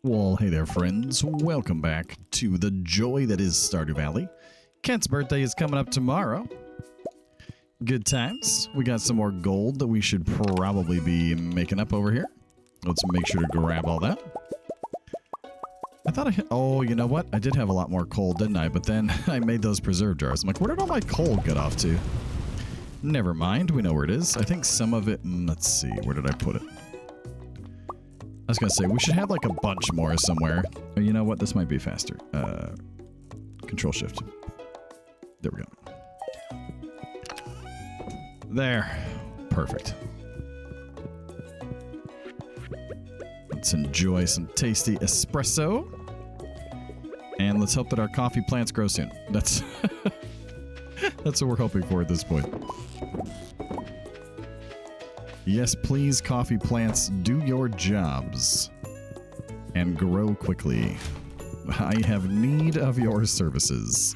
Well, hey there, friends. Welcome back to the joy that is Stardew Valley. Kent's birthday is coming up tomorrow. Good times. We got some more gold that we should probably be making up over here. Let's make sure to grab all that. I thought I hit... Oh, you know what? I did have a lot more coal, didn't I? But then I made those preserve jars. I'm like, where did all my coal get off to? Never mind. We know where it is. I think some of it... let's see. Where did I put it? I was going to say, we should have like a bunch more somewhere. Oh, you know what? This might be faster. Control Shift. There we go. There. Perfect. Let's enjoy some tasty espresso. And let's hope that our coffee plants grow soon. That's that's what we're hoping for at this point. Yes, please, coffee plants, do your jobs. And grow quickly. I have need of your services.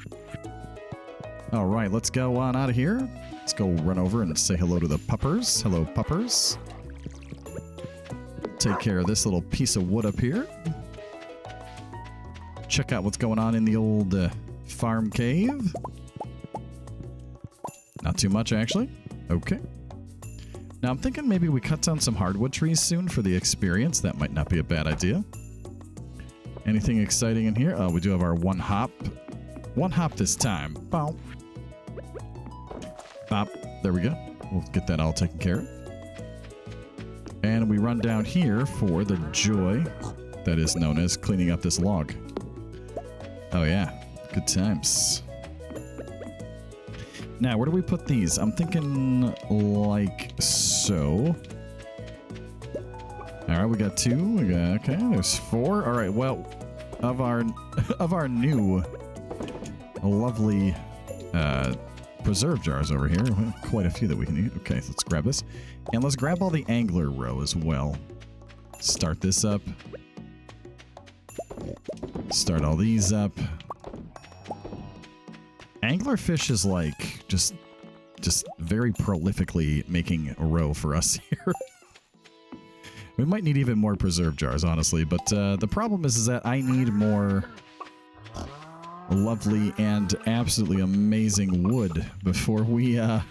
Alright, let's go on out of here. Let's go run over and say hello to the puppers. Hello, puppers. Take care of this little piece of wood up here. Check out what's going on in the old farm cave. Not too much, actually. Okay. Now, I'm thinking maybe we cut down some hardwood trees soon for the experience. That might not be a bad idea. Anything exciting in here? Oh, we do have our one hop. One hop this time. Bow. Bop. There we go. We'll get that all taken care of. And we run down here for the joy that is known as cleaning up this log. Oh, yeah. Good times. Now, where do we put these? I'm thinking like so. All right, we got two. We got, okay, there's four. All right, well, of our new lovely preserve jars over here, quite a few that we can eat. Okay, so let's grab this. And let's grab all the angler row as well. Start this up. Start all these up. Anglerfish is like just very prolifically making a row for us here. We might need even more preserve jars, honestly, but the problem is that I need more lovely and absolutely amazing wood before we try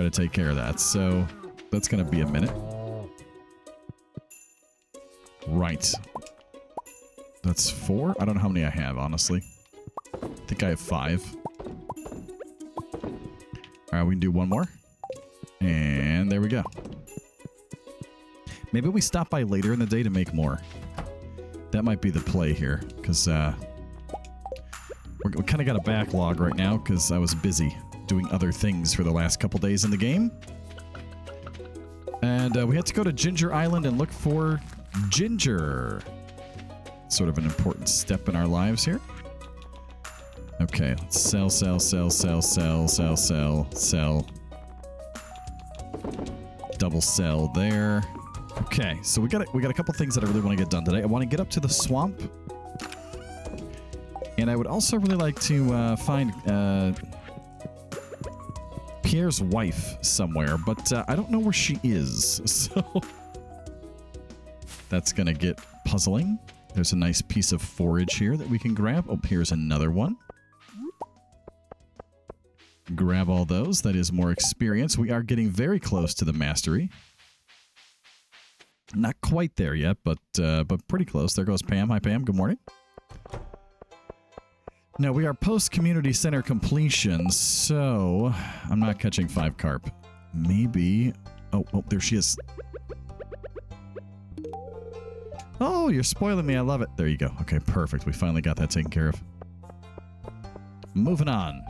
to take care of that. So that's gonna be a minute. Right. That's 4. I don't know how many I have, honestly. I think I have 5. Alright, we can do one more. And there we go. Maybe we stop by later in the day to make more. That might be the play here, because we kind of got a backlog right now, because I was busy doing other things for the last couple days in the game. And we had to go to Ginger Island and look for ginger. Sort of an important step in our lives here. Okay, let's sell. Double sell there. Okay, so we got a couple things that I really want to get done today. I want to get up to the swamp. And I would also really like to find Pierre's wife somewhere, but I don't know where she is. So that's going to get puzzling. There's a nice piece of forage here that we can grab. Oh, here's another one. Grab all those. That is more experience. We are getting very close to the mastery. Not quite there yet, but pretty close. There goes Pam. Hi, Pam. Good morning. Now, we are post-community center completion, so I'm not catching 5 carp. Maybe... Oh, there she is. Oh, you're spoiling me. I love it. There you go. Okay, perfect. We finally got that taken care of. Moving on.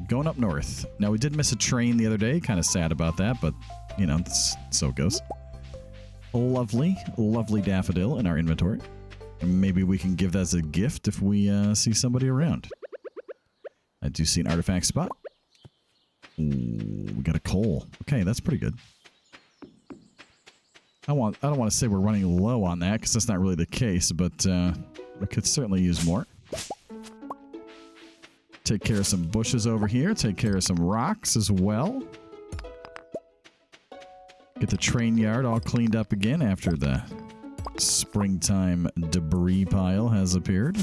Going up north. Now, we did miss a train the other day. Kind of sad about that, but, you know, so it goes. Lovely, lovely daffodil in our inventory. Maybe we can give that as a gift if we see somebody around. I do see an artifact spot. Ooh, we got a coal. Okay, that's pretty good. I don't want to say we're running low on that because that's not really the case, but we could certainly use more. Take care of some bushes over here. Take care of some rocks as well. Get the train yard all cleaned up again after the springtime debris pile has appeared.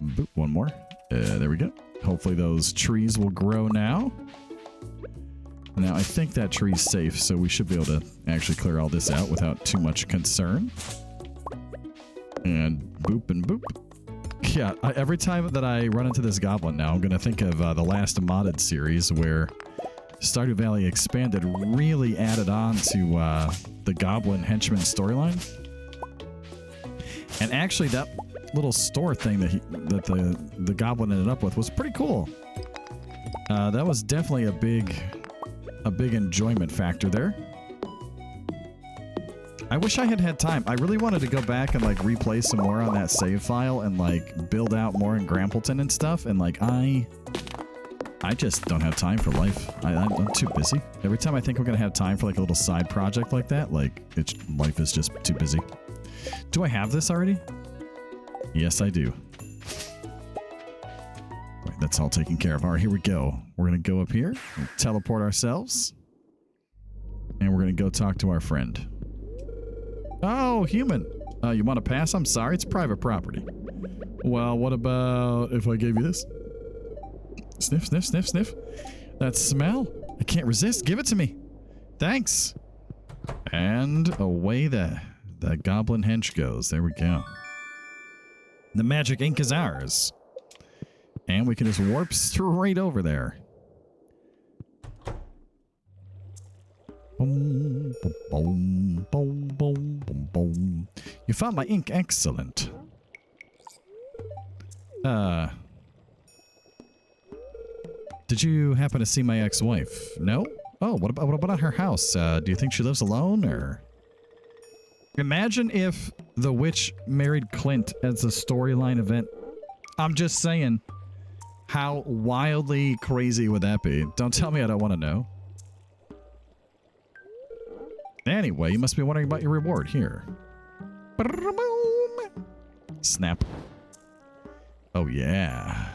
Boop, one more. There we go. Hopefully those trees will grow now. Now, I think that tree's safe, so we should be able to actually clear all this out without too much concern. And boop and boop. Yeah, every time that I run into this goblin now, I'm going to think of the last modded series where Stardew Valley Expanded really added on to the goblin henchman storyline. And actually, that little store thing that the goblin ended up with was pretty cool. That was definitely a big enjoyment factor there. I wish I had time. I really wanted to go back and like replay some more on that save file and like build out more in Grampleton and stuff. And like I just don't have time for life. I'm too busy. Every time I think I'm gonna have time for like a little side project like that, like life is just too busy. Do I have this already? Yes, I do. Right, that's all taken care of. All right, here we go. We're gonna go up here, and teleport ourselves, and we're gonna go talk to our friend. Oh, human. You want to pass? I'm sorry, it's private property. Well, what about if I gave you this? Sniff, sniff, sniff, sniff. That smell? I can't resist. Give it to me. Thanks. And away the goblin hench goes. There we go. The magic ink is ours. And we can just warp straight over there. Boom, boom, boom, boom, boom, boom. You found my ink. Excellent. Did you happen to see my ex-wife? No? Oh, what about her house? Do you think she lives alone, or? Imagine if the witch married Clint as a storyline event. I'm just saying, how wildly crazy would that be? Don't tell me I don't want to know. Anyway, you must be wondering about your reward here. Snap. Oh, yeah.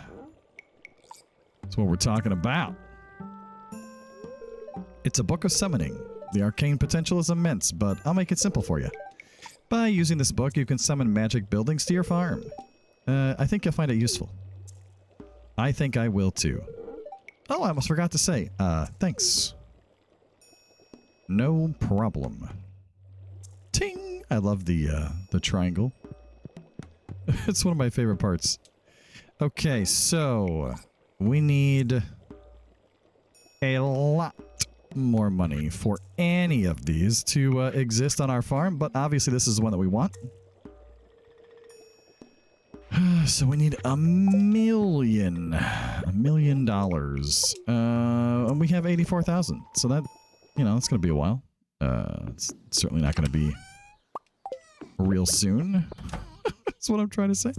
That's what we're talking about. It's a book of summoning. The arcane potential is immense, but I'll make it simple for you. By using this book, you can summon magic buildings to your farm. I think you'll find it useful. I think I will too. Oh, I almost forgot to say, thanks. No problem. Ting! I love the triangle. It's one of my favorite parts. Okay, so we need a lot more money for any of these to exist on our farm, but obviously this is the one that we want. So we need $1 million. $1 million. And we have 84,000. So that, you know, it's going to be a while. It's certainly not going to be real soon. That's what I'm trying to say.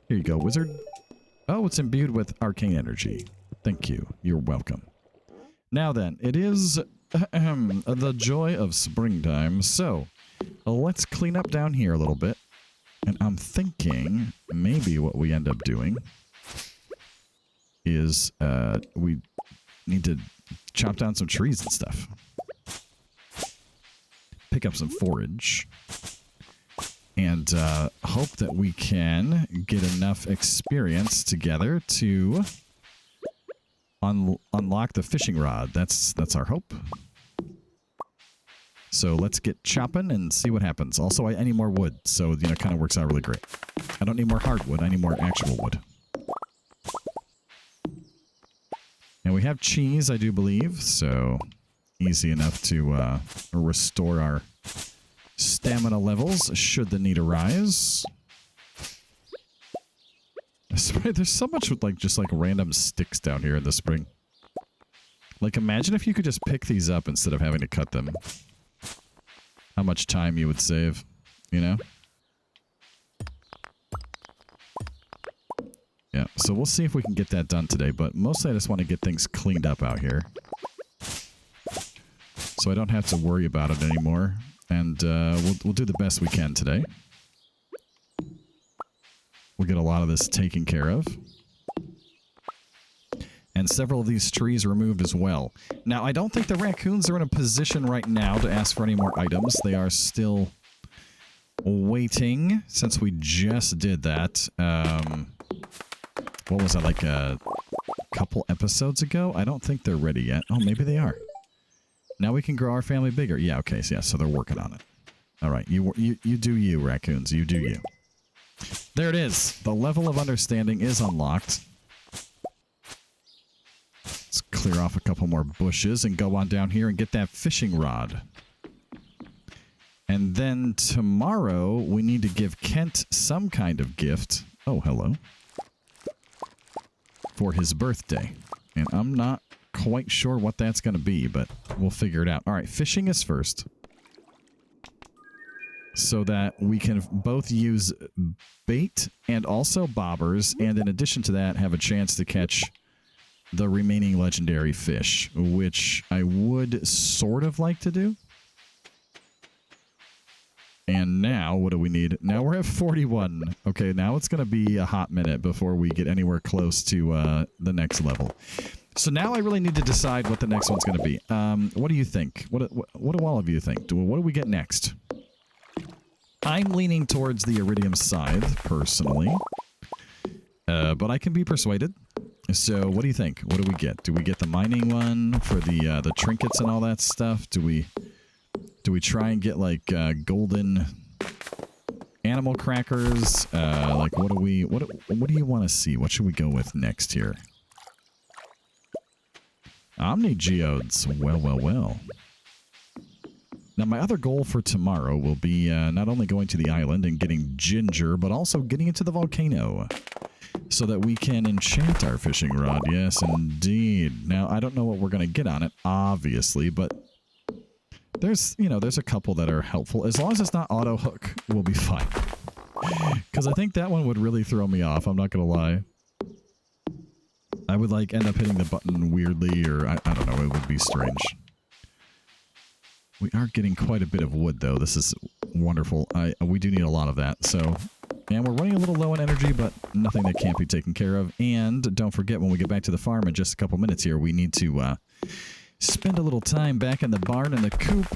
Here you go, wizard. Oh, it's imbued with arcane energy. Thank you. You're welcome. Now then, it is the joy of springtime. So let's clean up down here a little bit. And I'm thinking maybe what we end up doing is we need to chop down some trees and stuff. Pick up some forage. And hope that we can get enough experience together to unlock the fishing rod. That's our hope. So let's get chopping and see what happens. Also, I need more wood, so you know, it kind of works out really great. I don't need more hardwood. I need more actual wood. And we have cheese, I do believe, so easy enough to restore our stamina levels should the need arise. There's so much with just random sticks down here in the spring. Like, imagine if you could just pick these up instead of having to cut them. How much time you would save, you know? Yeah, so we'll see if we can get that done today, but mostly I just want to get things cleaned up out here. So I don't have to worry about it anymore. And we'll do the best we can today. We'll get a lot of this taken care of. And several of these trees removed as well. Now, I don't think the raccoons are in a position right now to ask for any more items. They are still waiting since we just did that. What was that, like a couple episodes ago? I don't think they're ready yet. Oh, maybe they are. Now we can grow our family bigger. Yeah, okay, so yeah, so they're working on it. All right, you do you, raccoons. You do you. There it is. The level of understanding is unlocked. Let's clear off a couple more bushes and go on down here and get that fishing rod. And then tomorrow, we need to give Kent some kind of gift. Oh, hello. For his birthday. And I'm not quite sure what that's going to be, but we'll figure it out. All right, fishing is first. So that we can both use bait and also bobbers, and in addition to that, have a chance to catch the remaining legendary fish, which I would sort of like to do. And now, what do we need? Now we're at 41. Okay, now it's going to be a hot minute before we get anywhere close to the next level. So now I really need to decide what the next one's going to be. What do you think? What do all of you think? What do we get next? I'm leaning towards the Iridium Scythe, personally. But I can be persuaded. So what do you think? What do we get? Do we get the mining one for the trinkets and all that stuff? Do we try and get like golden animal crackers? Like what do you want to see? What should we go with next here? Omni Geodes. Well. Now my other goal for tomorrow will be not only going to the island and getting ginger, but also getting into the volcano so that we can enchant our fishing rod. Yes, indeed. Now I don't know what we're going to get on it, obviously, but there's a couple that are helpful. As long as it's not auto hook, we'll be fine. Because I think that one would really throw me off. I'm not going to lie. I would like end up hitting the button weirdly, or I don't know. It would be strange. We are getting quite a bit of wood, though. This is wonderful. We do need a lot of that. So, and we're running a little low on energy, but nothing that can't be taken care of. And don't forget, when we get back to the farm in just a couple minutes here, we need to spend a little time back in the barn and the coop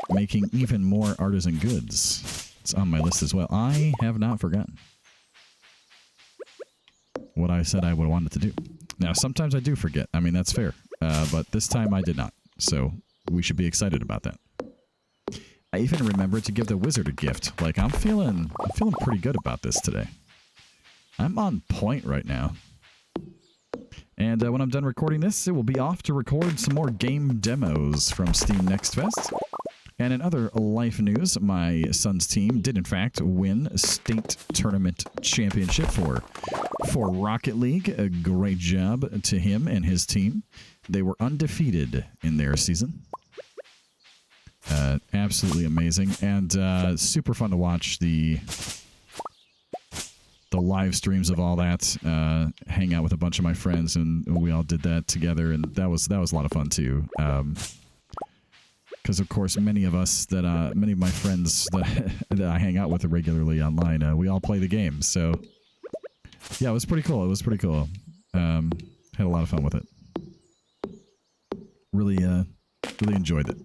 making even more artisan goods. It's on my list as well. I have not forgotten what I said I would want it to do. Now, sometimes I do forget. I mean, that's fair. But this time I did not. So we should be excited about that. I even remembered to give the wizard a gift. Like, I'm feeling pretty good about this today. I'm on point right now. And when I'm done recording this, it will be off to record some more game demos from Steam Next Fest. And in other life news, my son's team did in fact win a state tournament championship for Rocket League. A great job to him and his team. They were undefeated in their season. Absolutely amazing, and super fun to watch the live streams of all that. Hang out with a bunch of my friends, and we all did that together, and that was a lot of fun too. Because of course, many of my friends that I hang out with regularly online, we all play the game. So yeah, it was pretty cool. Had a lot of fun with it. Really enjoyed it.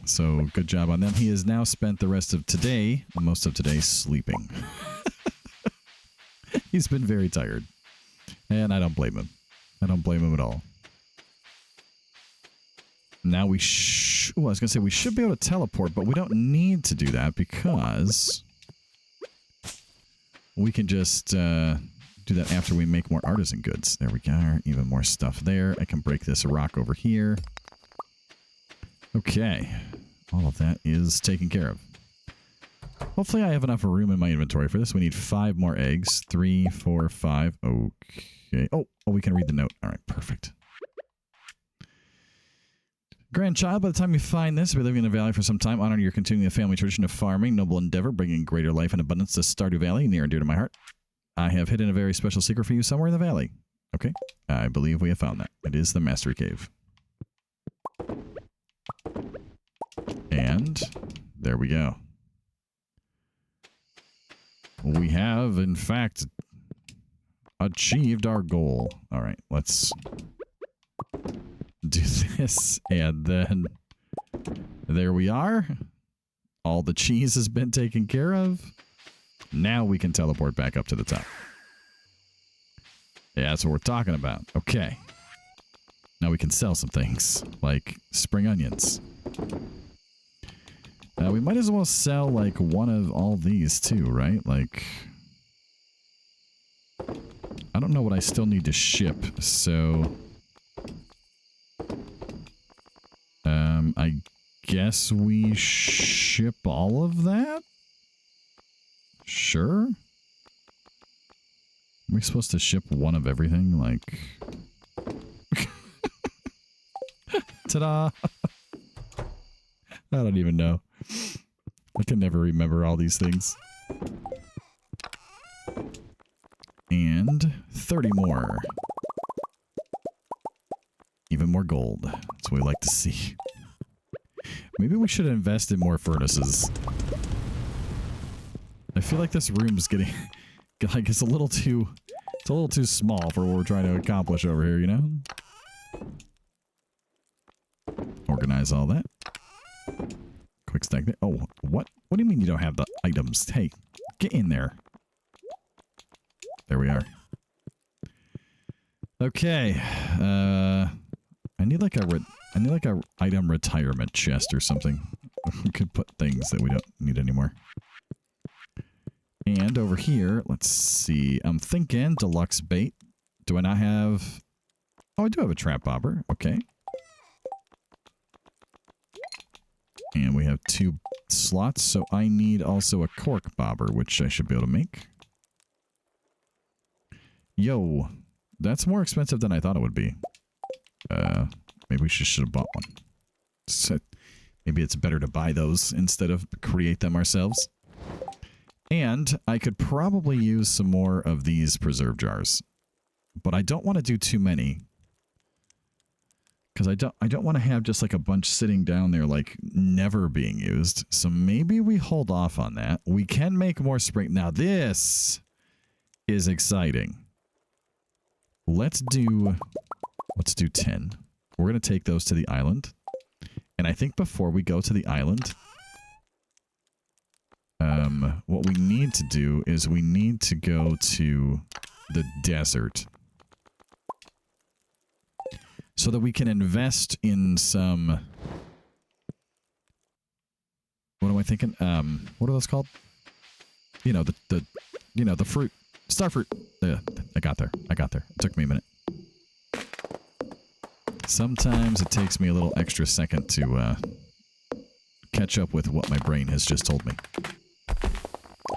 So good job on them. He has now spent the rest of today, most of today, sleeping. He's been very tired. And I don't blame him. I don't blame him at all. Now we I was going to say we should be able to teleport, but we don't need to do that because we can just do that after we make more artisan goods. There we go. Even more stuff there. I can break this rock over here. Okay. All of that is taken care of. Hopefully I have enough room in my inventory for this. We need 5 more eggs. 3, 4, 5. Okay. Oh, we can read the note. All right, perfect. Grandchild, by the time you find this, we'll be living in the valley for some time. Honoring your continuing the family tradition of farming, noble endeavor, bringing greater life and abundance to Stardew Valley, near and dear to my heart. I have hidden a very special secret for you somewhere in the valley. Okay. I believe we have found that. It is the Mastery Cave. And there we go. We have, in fact, achieved our goal. All right, let's do this. And then there we are. All the cheese has been taken care of. Now we can teleport back up to the top. Yeah, that's what we're talking about. Okay. Now we can sell some things, like spring onions. We might as well sell, like, one of all these, too, right? Like, I don't know what I still need to ship, so... I guess we ship all of that? Sure. Are we supposed to ship one of everything? Like... Ta-da! I don't even know. I can never remember all these things. And 30 more. Even more gold. That's what we like to see. Maybe we should invest in more furnaces. I feel like this room's getting... like, it's a little too small for what we're trying to accomplish over here, you know? Organize all that. Quick stack there. Oh, what? What do you mean you don't have the items? Hey, get in there. There we are. Okay. I need like a item retirement chest or something. We could put things that we don't need anymore. And over here, let's see. I'm thinking deluxe bait. Do I not have... Oh, I do have a trap bobber. Okay. And we have 2 slots, so I need also a cork bobber, which I should be able to make. Yo, that's more expensive than I thought it would be. Maybe we should have bought one. So maybe it's better to buy those instead of create them ourselves. And I could probably use some more of these preserve jars. But I don't want to do too many. Because I don't want to have just like a bunch sitting down there like never being used. So maybe we hold off on that. We can make more spring. Now this is exciting. Let's do 10. We're going to take those to the island. And I think before we go to the island, what we need to do is we need to go to the desert. So that we can invest in some... What am I thinking? What are those called? You know, the fruit. Starfruit. Yeah, I got there. It took me a minute. Sometimes it takes me a little extra second to catch up with what my brain has just told me.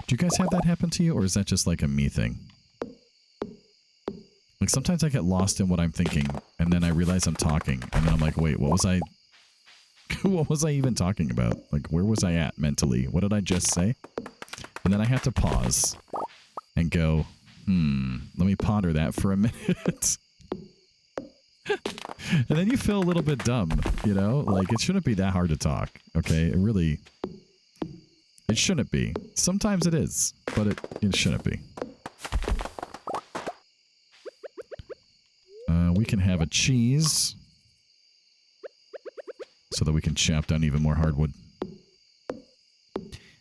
Do you guys have that happen to you, or is that just like a me thing? Like sometimes I get lost in what I'm thinking, and then I realize I'm talking, and then I'm like, wait, what was I... what was I even talking about? Like, where was I at mentally? What did I just say? And then I have to pause and go, let me ponder that for a minute. And then you feel a little bit dumb, you know? Like, it shouldn't be that hard to talk, okay? It shouldn't be. Sometimes it is, but it shouldn't be. We can have a cheese so that we can chop down even more hardwood.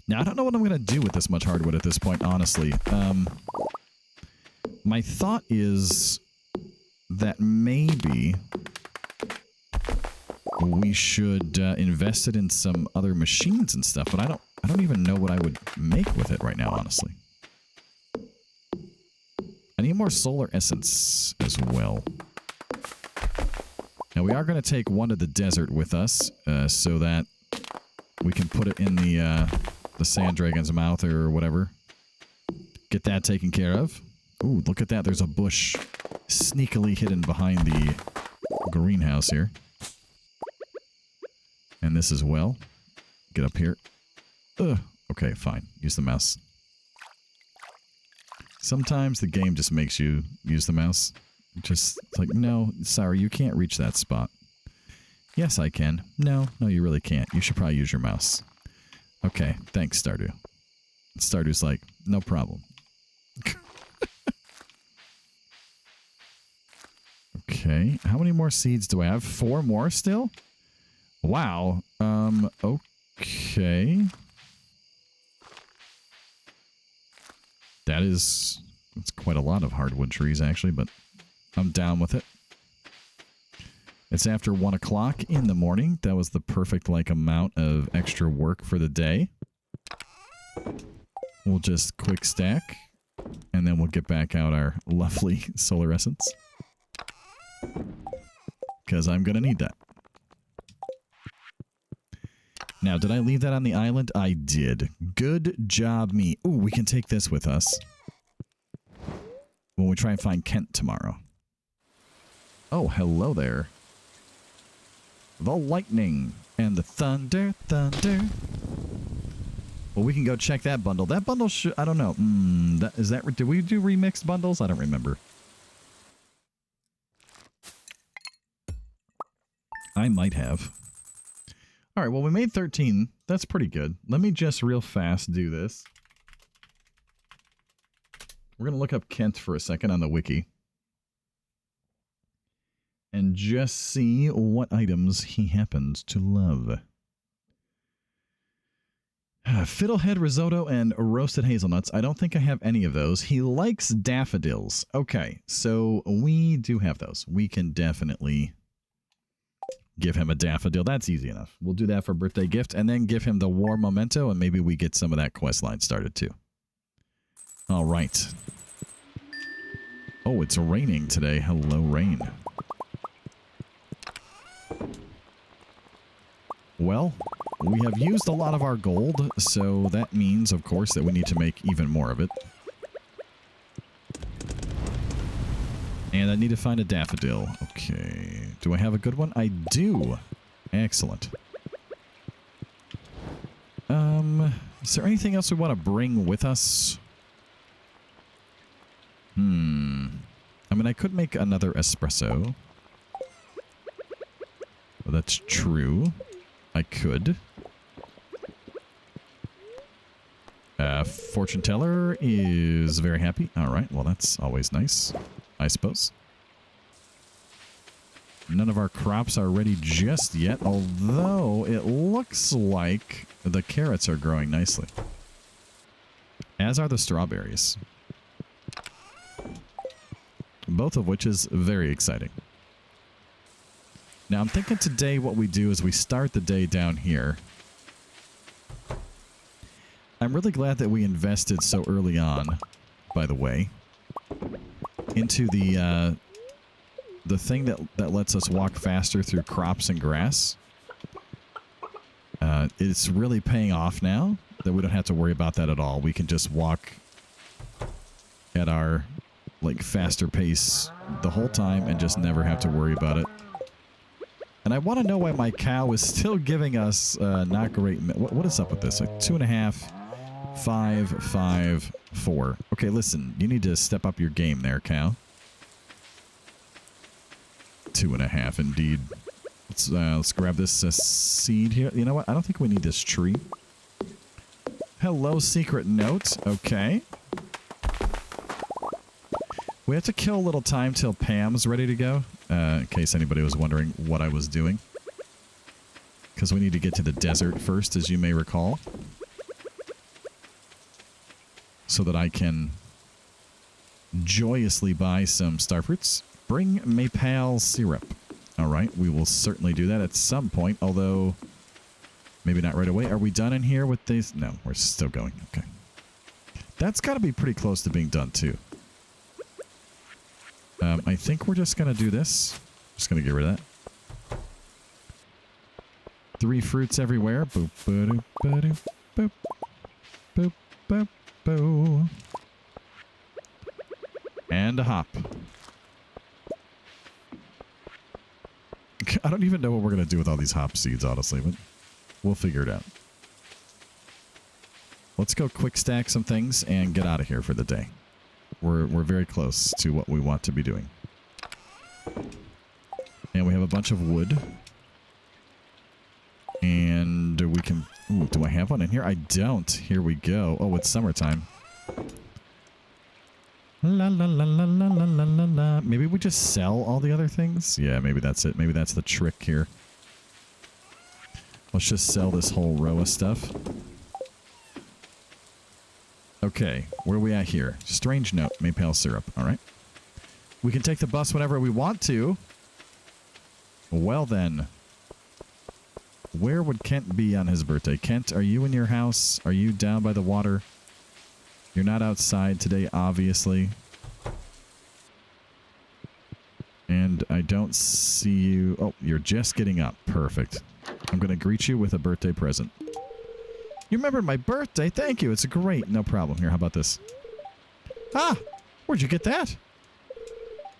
Now, I don't know what I'm going to do with this much hardwood at this point, honestly. My thought is that maybe we should invest it in some other machines and stuff, but I don't even know what I would make with it right now, honestly. I need more solar essence as well. Now, we are going to take one to the desert with us so that we can put it in the sand dragon's mouth or whatever. Get that taken care of. Ooh, look at that. There's a bush sneakily hidden behind the greenhouse here. And this as well. Get up here. Ugh. Okay, fine. Use the mouse. Sometimes the game just makes you use the mouse. Just like, no, sorry, you can't reach that spot. Yes, I can. No, you really can't. You should probably use your mouse. Okay, thanks, Stardew. Stardew's like, no problem. Okay. How many more seeds do I have? 4 more still? Wow. Okay. That's quite a lot of hardwood trees, actually, but I'm down with it. It's after 1 o'clock in the morning. That was the perfect, amount of extra work for the day. We'll just quick stack, and then we'll get back out our lovely solar essence. Because I'm going to need that. Now, did I leave that on the island? I did. Good job, me. Ooh, we can take this with us when we try and find Kent tomorrow. Oh, hello there. The lightning and the thunder. Well, we can go check that bundle. That bundle should... I don't know. Did we do remixed bundles? I don't remember. I might have. All right, well, we made 13. That's pretty good. Let me just real fast do this. We're going to look up Kent for a second on the wiki. And just see what items he happens to love. Fiddlehead risotto and roasted hazelnuts. I don't think I have any of those. He likes daffodils. Okay, so we do have those. We can definitely give him a daffodil. That's easy enough. We'll do that for a birthday gift and then give him the war memento and maybe we get some of that quest line started too. All right. Oh, it's raining today. Hello, rain. Well, we have used a lot of our gold, so that means, of course, that we need to make even more of it. And I need to find a daffodil. Okay. Do I have a good one? I do. Excellent. Is there anything else we want to bring with us? I mean, I could make another espresso. Well, that's true. I could. Fortune teller is very happy. All right. Well, that's always nice, I suppose. None of our crops are ready just yet, although it looks like the carrots are growing nicely. As are the strawberries. Both of which is very exciting. Now, I'm thinking today what we do is we start the day down here. I'm really glad that we invested so early on, by the way, into the thing that lets us walk faster through crops and grass. It's really paying off now that we don't have to worry about that at all. We can just walk at our faster pace the whole time and just never have to worry about it. And I want to know why my cow is still giving us not great... What is up with this? 2.5, 5, 5, 4. Okay, listen. You need to step up your game there, cow. 2.5, indeed. Let's grab this seed here. You know what? I don't think we need this tree. Hello, secret note. Okay. We have to kill a little time till Pam's ready to go. In case anybody was wondering what I was doing. Because we need to get to the desert first, as you may recall. So that I can joyously buy some Starfruits. Bring maple syrup. Alright, we will certainly do that at some point, although maybe not right away. Are we done in here with these? No, we're still going. Okay. That's got to be pretty close to being done, too. I think we're just going to do this. Just going to get rid of that. 3 fruits everywhere. Boop, boop, boop, boop, boop, boop, boop. And a hop. I don't even know what we're going to do with all these hop seeds, honestly, but we'll figure it out. Let's go quick stack some things and get out of here for the day. We're very close to what we want to be doing. And we have a bunch of wood. And we can... Ooh, do I have one in here? I don't. Here we go. Oh, it's summertime. La la la la la la la la la. Maybe we just sell all the other things? Yeah, maybe that's it. Maybe that's the trick here. Let's just sell this whole row of stuff. Okay, where are we at here? Strange note, maple syrup. All right. We can take the bus whenever we want to. Well then. Where would Kent be on his birthday? Kent, are you in your house? Are you down by the water? You're not outside today, obviously. And I don't see you. Oh, you're just getting up. Perfect. I'm going to greet you with a birthday present. You remembered my birthday? Thank you. It's great. No problem. Here, how about this? Ah! Where'd you get that?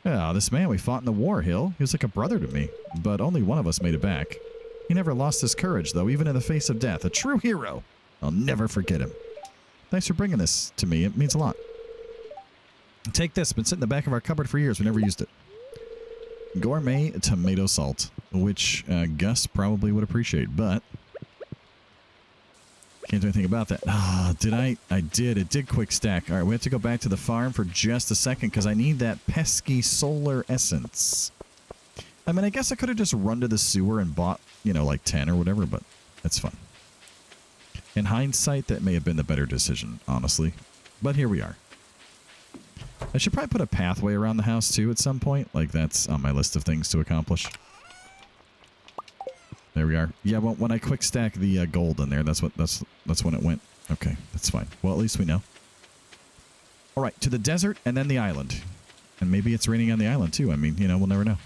Oh, this man we fought in the war, Hill. He was like a brother to me. But only one of us made it back. He never lost his courage, though, even in the face of death. A true hero. I'll never forget him. Thanks for bringing this to me. It means a lot. Take this. Been sitting in the back of our cupboard for years. We never used it. Gourmet tomato salt, which Gus probably would appreciate, but can't do anything about that. Ah, did I? I did. It did quick stack. All right, we have to go back to the farm for just a second because I need that pesky solar essence. I mean, I guess I could have just run to the sewer and bought, you know, like 10 or whatever, but that's fun. In hindsight, that may have been the better decision, honestly. But here we are. I should probably put a pathway around the house, too, at some point. Like, that's on my list of things to accomplish. There we are. Yeah, well, when I quick stack the gold in there, that's when it went. Okay, that's fine. Well, at least we know. All right, to the desert and then the island. And maybe it's raining on the island, too. I mean, you know, we'll never know.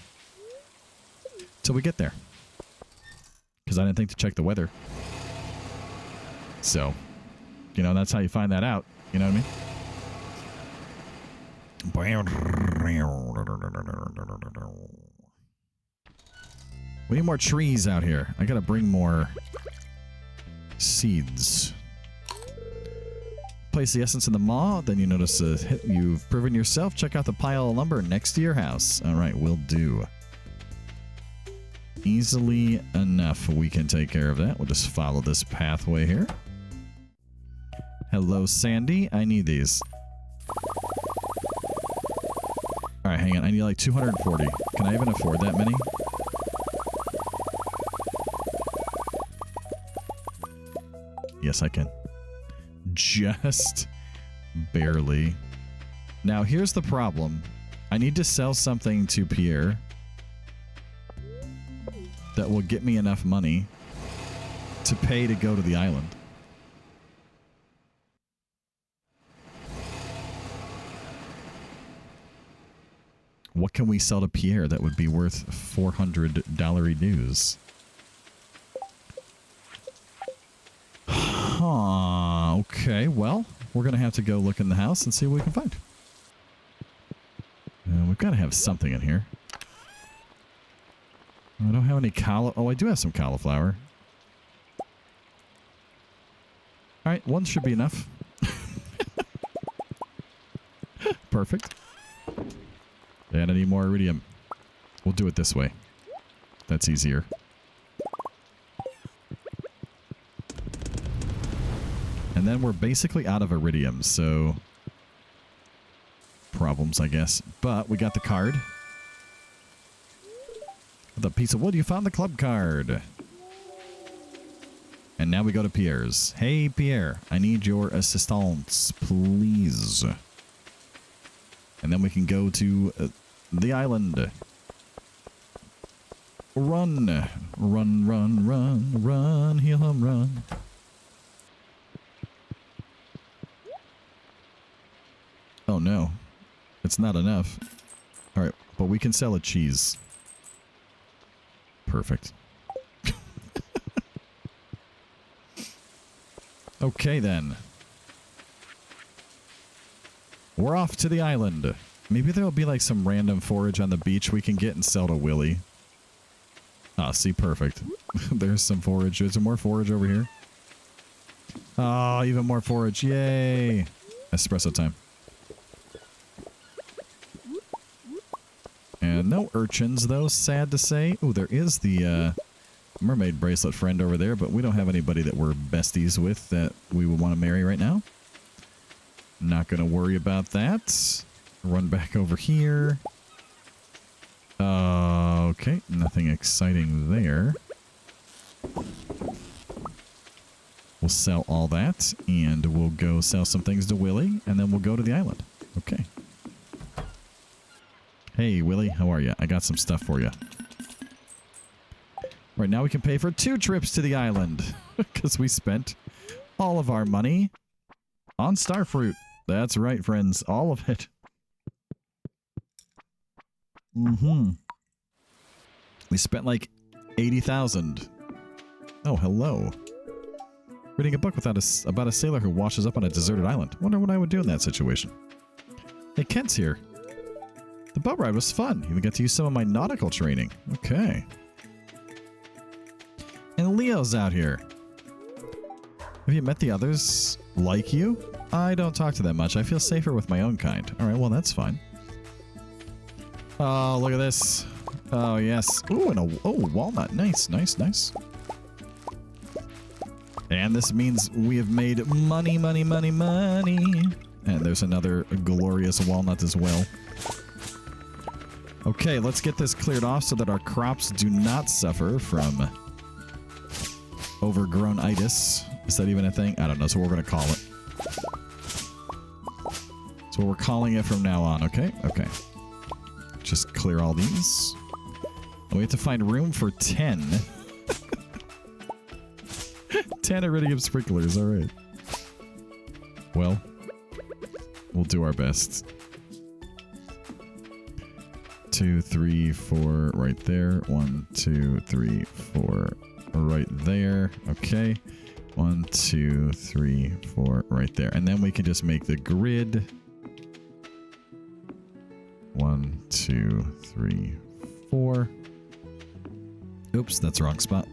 Till we get there. Because I didn't think to check the weather. So, you know, that's how you find that out. You know what I mean? We need more trees out here. I gotta bring more seeds. Place the essence in the maw, then you notice you've proven yourself. Check out the pile of lumber next to your house. All right, will do. Easily enough, we can take care of that. We'll just follow this pathway here. Hello, Sandy. I need these. All right, hang on. I need like 240. Can I even afford that many? Yes, I can. Just barely. Now, here's the problem. I need to sell something to Pierre that will get me enough money to pay to go to the island. What can we sell to Pierre that would be worth $400 dues? Huh. Okay, well, we're going to have to go look in the house and see what we can find. We've got to have something in here. I don't have any oh, I do have some cauliflower. Alright, one should be enough. Perfect. And I need more iridium. We'll do it this way. That's easier. And then we're basically out of iridium, so problems, I guess. But we got the card. The piece of wood. You found the club card. And now we go to Pierre's. Hey, Pierre, I need your assistance, please. And then we can go to the island. Run. Run, run, run, run, Hillhome, run. Oh, no. It's not enough. All right, but we can sell a cheese. Perfect. Okay, then. We're off to the island. Maybe there'll be like some random forage on the beach we can get and sell to Willie. Ah, see, perfect. There's some forage. Is there more forage over here? Oh, even more forage. Yay. Espresso time. And no urchins, though, sad to say. Ooh, there is the mermaid bracelet friend over there, but we don't have anybody that we're besties with that we would want to marry right now. Not going to worry about that. Run back over here. Okay, nothing exciting there. We'll sell all that, and we'll go sell some things to Willie, and then we'll go to the island. Okay. Hey, Willie, how are you? I got some stuff for you. Right now we can pay for 2 trips to the island, because we spent all of our money on Starfruit. That's right, friends. All of it. We spent like 80,000. Oh, hello. Reading a book about a sailor who washes up on a deserted island. Wonder what I would do in that situation. Hey, Kent's here. The boat ride was fun. Even got to use some of my nautical training. Okay. And Leo's out here. Have you met the others like you? I don't talk to them much. I feel safer with my own kind. Alright, well, that's fine. Oh, look at this. Oh, yes. Ooh, and a walnut. Nice, nice, nice. And this means we have made money, money, money, money. And there's another glorious walnut as well. Okay, let's get this cleared off so that our crops do not suffer from overgrown-itis. Is that even a thing? I don't know, so we're going to call it. So we're calling it from now on, okay? Okay. Just clear all these. We have to find room for 10. 10 iridium sprinklers, alright. Well, we'll do our best. 2, 3, 4, right there. 1, 2, 3, 4, right there. Okay. 1, 2, 3, 4, right there. And then we can just make the grid. 1, 2, 3, 4. Oops, that's the wrong spot.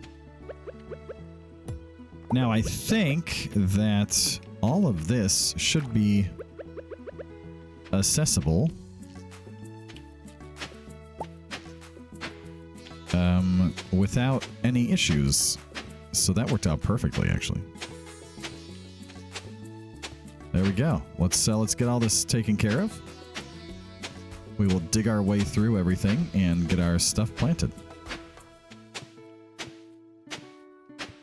Now, I think that all of this should be accessible. Without any issues. So that worked out perfectly, actually. There we go. Let's get all this taken care of. We will dig our way through everything and get our stuff planted.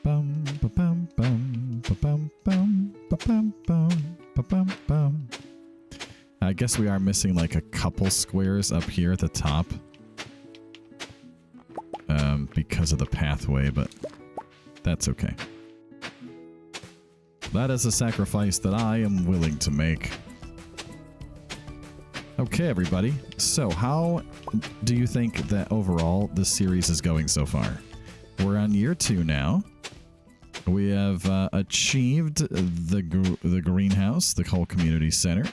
Bum, ba-bum, bum, ba-bum, bum, ba-bum, bum, ba-bum, bum. I guess we are missing like a couple squares up here at the top. Because of the pathway, but that's okay. That is a sacrifice that I am willing to make. Okay, everybody. So, how do you think that overall this series is going so far? We're on year 2 now. We have achieved the greenhouse, the whole community center.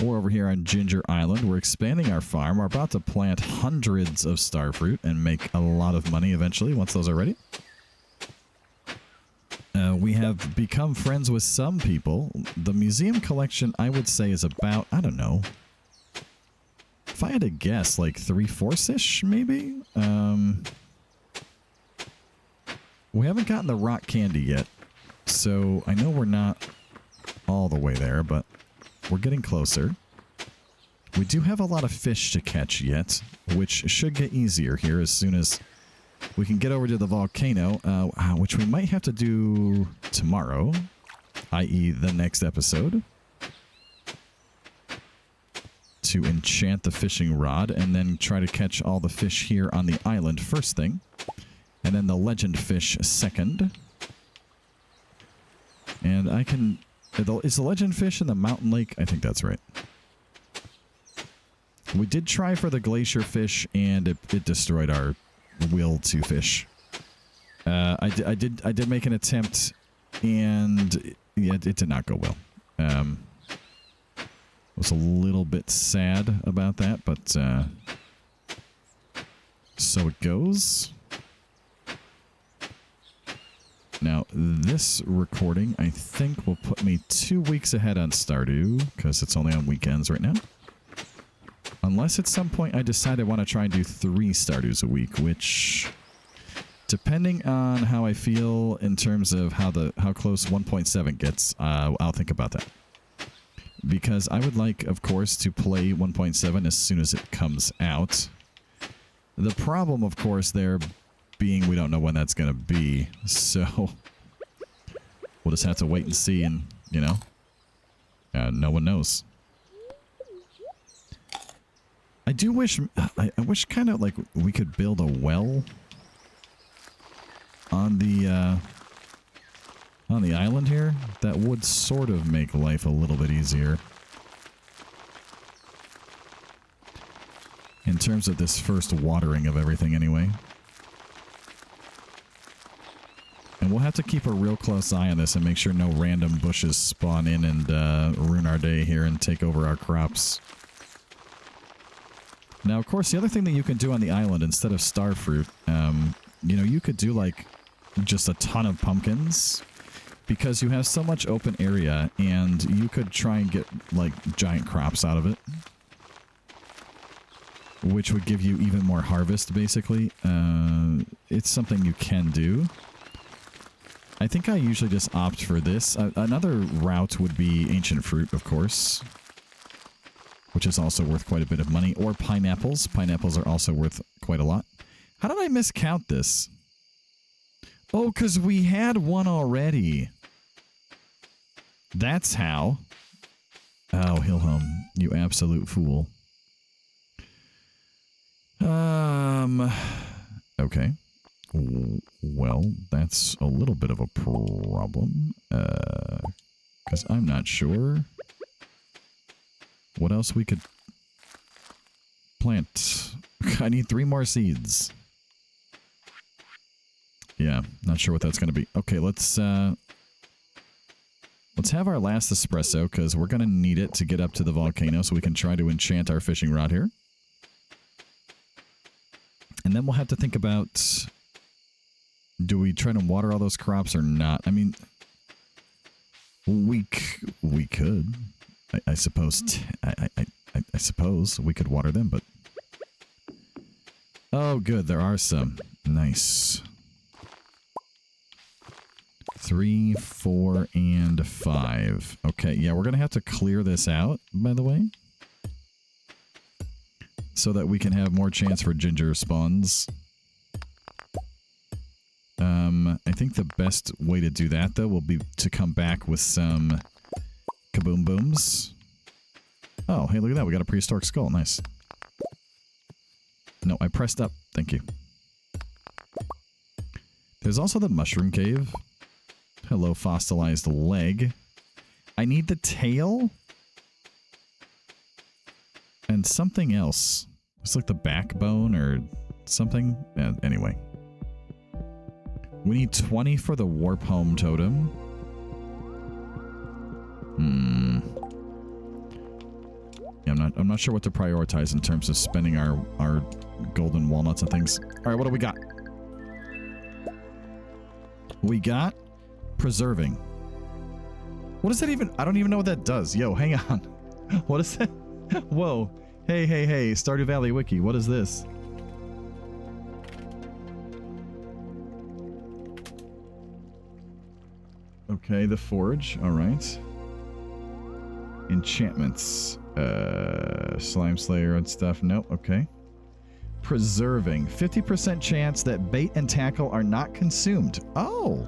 We're over here on Ginger Island. We're expanding our farm. We're about to plant hundreds of Starfruit and make a lot of money eventually once those are ready. We have become friends with some people. The museum collection, I would say, is about, I don't know, if I had to guess, like 3/4-ish, maybe? We haven't gotten the rock candy yet, so I know we're not all the way there, but we're getting closer. We do have a lot of fish to catch yet, which should get easier here as soon as we can get over to the volcano, which we might have to do tomorrow, i.e. the next episode, to enchant the fishing rod and then try to catch all the fish here on the island first thing, and then the legend fish second. And I can... Is the legend fish in the mountain lake? I think that's right. We did try for the glacier fish, and it destroyed our will to fish. I did make an attempt, and yeah, it did not go well. Was a little bit sad about that, but so it goes. Now, this recording, I think, will put me 2 weeks ahead on Stardew, because it's only on weekends right now. Unless at some point I decide I want to try and do 3 Stardews a week, which, depending on how I feel in terms of how close 1.7 gets, I'll think about that. because I would like, of course, to play 1.7 as soon as it comes out. The problem, of course, there being we don't know when that's going to be, so we'll just have to wait and see, and, you know, no one knows. I do wish, I wish kind of like we could build a well on the island here. That would sort of make life a little bit easier. In terms of this first watering of everything anyway. And we'll have to keep a real close eye on this and make sure no random bushes spawn in and ruin our day here and take over our crops. Now, of course, the other thing that you can do on the island instead of starfruit, you know, you could do like just a ton of pumpkins because you have so much open area, and you could try and get like giant crops out of it, which would give you even more harvest, basically. It's something you can do. I think I usually just opt for this. Another route would be ancient fruit, of course, which is also worth quite a bit of money. Or pineapples. Pineapples are also worth quite a lot. How did I miscount this? Oh, because we had one already. That's how. Oh, Hillhome, you absolute fool. Okay. Well, that's a little bit of a problem. Because I'm not sure what else we could plant. I need 3 more seeds. Yeah, not sure what that's going to be. Okay, let's have our last espresso, because we're going to need it to get up to the volcano so we can try to enchant our fishing rod here. And then we'll have to think about, do we try to water all those crops or not? I mean, we could. I suppose I suppose we could water them, but... Oh, good, there are some. Nice. 3, 4, and 5. Okay, yeah, we're going to have to clear this out, by the way, so that we can have more chance for ginger spawns. I think the best way to do that, though, will be to come back with some kaboom booms. Oh, hey, look at that. We got a prehistoric skull. Nice. No, I pressed up. Thank you. There's also the mushroom cave. Hello, fossilized leg. I need the tail. And something else. It's like the backbone or something. Anyway. We need 20 for the warp home totem. Yeah, I'm not sure what to prioritize in terms of spending our golden walnuts and things. All right, what do we got? We got preserving. What does that even... I don't even know what that does. Yo, hang on. What is that? Whoa. Hey, Stardew Valley Wiki. What is this? Okay, the forge. All right. Enchantments. Slime Slayer and stuff. Nope. Okay. Preserving. 50% chance that bait and tackle are not consumed. Oh.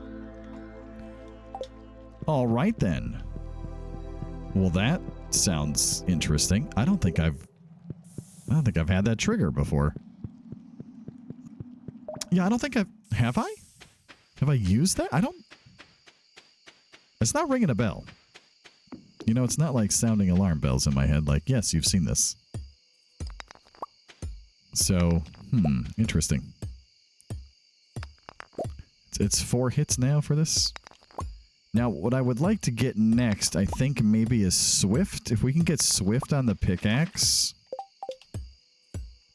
All right, then. Well, that sounds interesting. I don't think I've had that trigger before. Yeah, I don't think have I? Have I used that? I don't... It's not ringing a bell. You know, it's not like sounding alarm bells in my head like, yes, you've seen this. So, interesting. It's 4 hits now for this. Now, what I would like to get next, I think maybe is Swift. If we can get Swift on the pickaxe,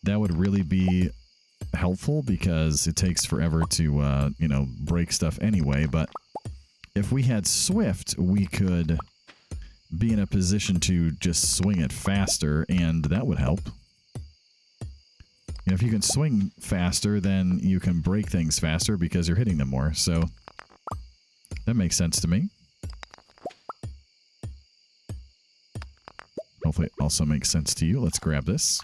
that would really be helpful because it takes forever to, you know, break stuff anyway. But if we had Swift, we could be in a position to just swing it faster, and that would help. You know, if you can swing faster, then you can break things faster because you're hitting them more. So that makes sense to me. Hopefully it also makes sense to you. Let's grab this.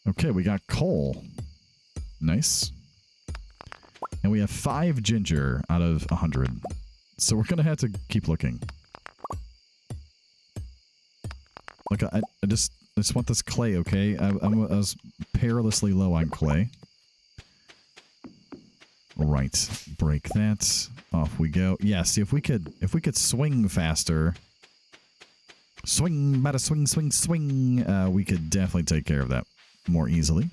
Okay, we got coal. Nice. And we have 5 ginger out of 100. So we're going to have to keep looking. Look, I just want this clay, okay? I was perilously low on clay. All right, break that. Off we go. Yeah, see if we could swing faster. Swing, bada swing, swing, swing. We could definitely take care of that more easily.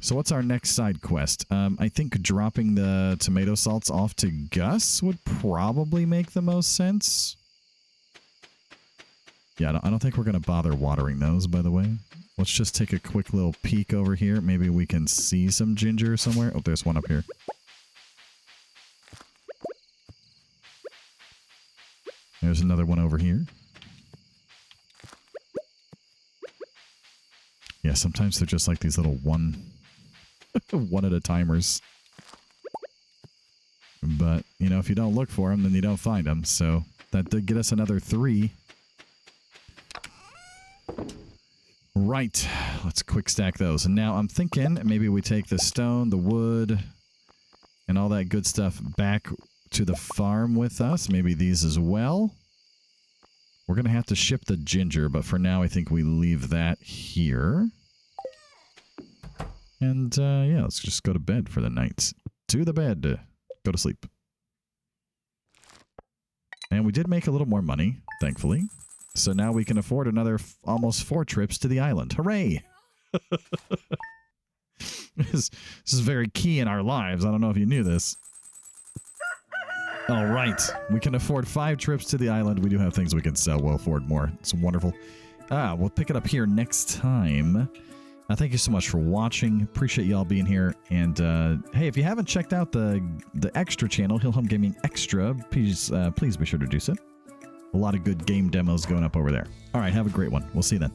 So what's our next side quest? I think dropping the tomato salts off to Gus would probably make the most sense. Yeah, I don't think we're going to bother watering those, by the way. Let's just take a quick little peek over here. Maybe we can see some ginger somewhere. Oh, there's one up here. There's another one over here. Yeah, sometimes they're just like these little one at a timers. But, you know, if you don't look for them, then you don't find them. So that did get us another 3. Right, let's quick stack those. And now I'm thinking maybe we take the stone, the wood, and all that good stuff back to the farm with us. Maybe these as well. We're going to have to ship the ginger, but for now I think we leave that here. And yeah, let's just go to bed for the night. To the bed. Go to sleep. And we did make a little more money, thankfully. So now we can afford another almost 4 trips to the island. Hooray! This is very key in our lives. I don't know if you knew this. All right. We can afford 5 trips to the island. We do have things we can sell. We'll afford more. It's wonderful. We'll pick it up here next time. Thank you so much for watching. Appreciate y'all being here. And hey, if you haven't checked out the extra channel, Hillhome Gaming Extra, please be sure to do so. A lot of good game demos going up over there. All right, have a great one. We'll see you then.